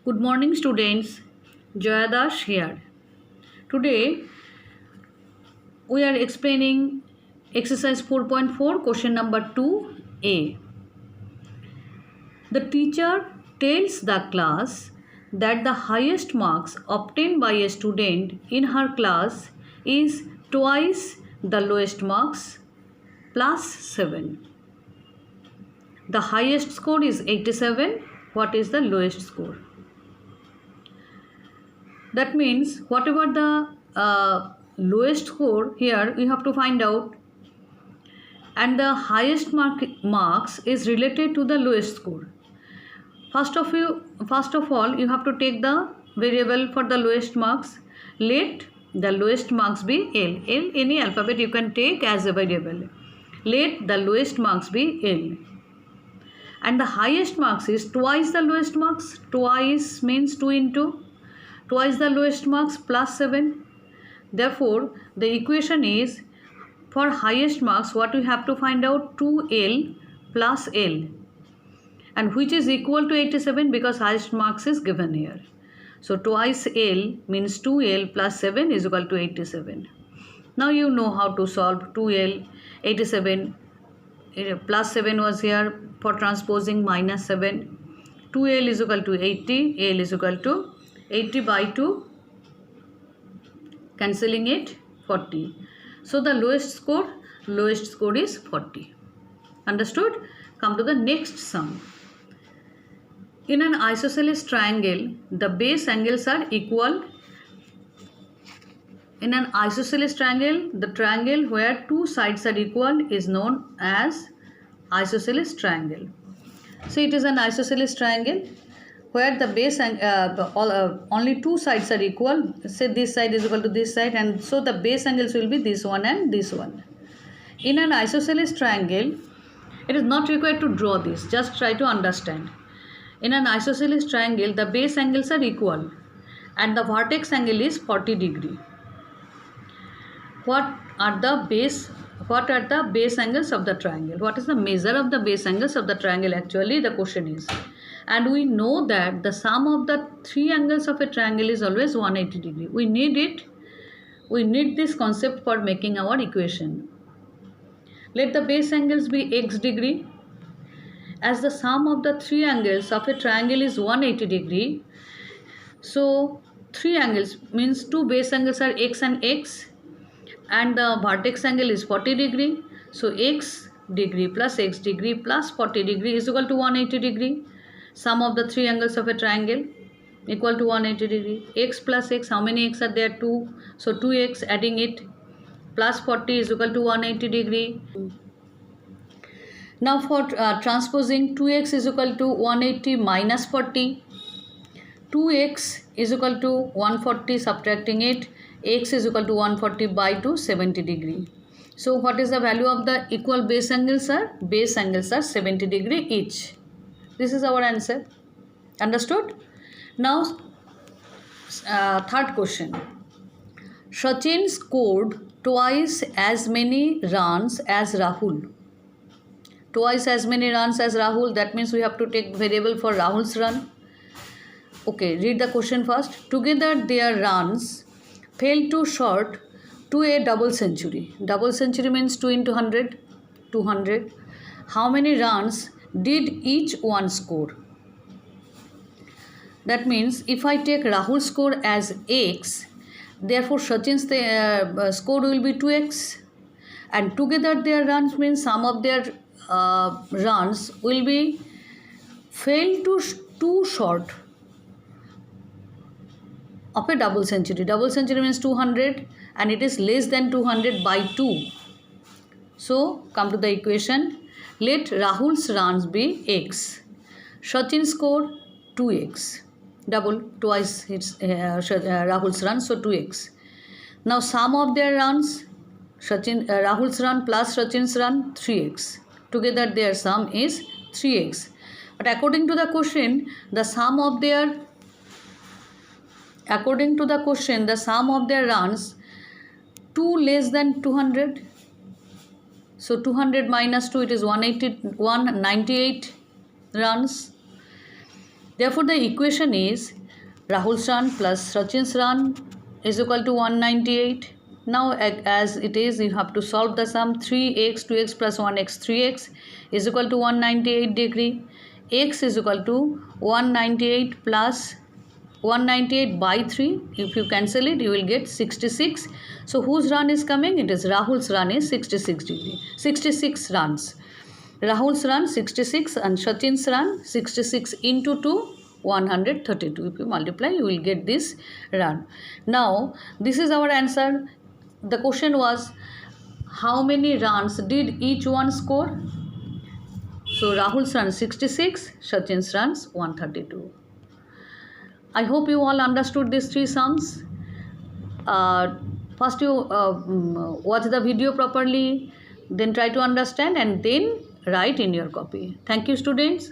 Good morning, students. Jayadash here. Today we are explaining exercise 4.4, question number 2a. The teacher tells the class that the highest marks obtained by a student in her class is twice the lowest marks plus 7. The highest score is 87. What is the lowest score? That means whatever the lowest score here you have to find out, and the highest marks is related to the lowest score. First of all you have to take the variable for the lowest marks. Let the lowest marks be L. L, any alphabet you can take as a variable. Let the lowest marks be L. And the highest marks is twice the lowest marks. Twice means 2 into twice the lowest marks plus 7. Therefore, the equation is for highest marks what we have to find out, 2L plus L, and which is equal to 87 because highest marks is given here. So twice L means 2L plus 7 is equal to 87. Now you know how to solve 2L, 87 plus 7 was here for transposing minus 7. 2L is equal to 80, L is equal to 80 by 2, cancelling it, 40. So the lowest score is 40. Understood? Come to the next sum. In an isosceles triangle, the base angles are equal. In an isosceles triangle, the triangle where two sides are equal is known as isosceles triangle. So it is an isosceles triangle where the base only two sides are equal. Say this side is equal to this side, and so the base angles will be this one and this one. In an isosceles triangle, it is not required to draw this, just try to understand. In an isosceles triangle, the base angles are equal and the vertex angle is 40 degree. What are the base angles of the triangle? What is the measure of the base angles of the triangle actually, the question is. And we know that the sum of the three angles of a triangle is always 180 degree. We need it. We need this concept for making our equation. Let the base angles be x degree. As the sum of the three angles of a triangle is 180 degree, so three angles means two base angles are x and x, and the vertex angle is 40 degree. So x degree plus x degree plus 40 degree is equal to 180 degree. Sum of the three angles of a triangle equal to 180 degree. X plus x, how many x are there? 2. So 2x, adding it, plus 40 is equal to 180 degree. Now for transposing, 2x is equal to 180 minus 40. 2x is equal to 140, subtracting it, x is equal to 140 by 2, 70 degree. So what is the value of the equal base angles are? Base angles are 70 degree each. This is our answer. Understood? Now third question. Sachin scored twice as many runs as Rahul. Twice as many runs as Rahul. That means we have to take variable for Rahul's run. Okay, read the question first. Together their runs fell too short to a double century. Double century means 2 into 100, 200. How many runs did each one score? That means if I take Rahul's score as x, therefore Sachin's score will be 2x, and together their runs means sum of their runs will be fell to too short of a double century. Double century means 200 and it is less than 200 by 2. So come to the equation. Let Rahul's runs be x. Sachin score 2x. Double, twice it's Rahul's run, so 2x. Now sum of their runs, Rahul's run plus Sachin's run, 3x. Together their sum is 3x. But according to the question, the sum of their runs 2 less than 200. So 200 minus 2, it is 198 runs. Therefore, the equation is Rahul's run plus Sachin's run is equal to 198. Now, as it is, you have to solve the sum. 3x, 2x plus 1x, 3x is equal to 198 degree. X is equal to 198 plus 198 by 3. If you cancel it, you will get 66. So, whose run is coming? It is Rahul's run is 66 degree. 66 runs. Rahul's run 66 and Sachin's run 66 into 2, 132. If you multiply, you will get this run. Now, this is our answer. The question was, how many runs did each one score? So, Rahul's run 66, Sachin's runs 132. I hope you all understood these three sums. First, you watch the video properly, then try to understand and then write in your copy. Thank you, students.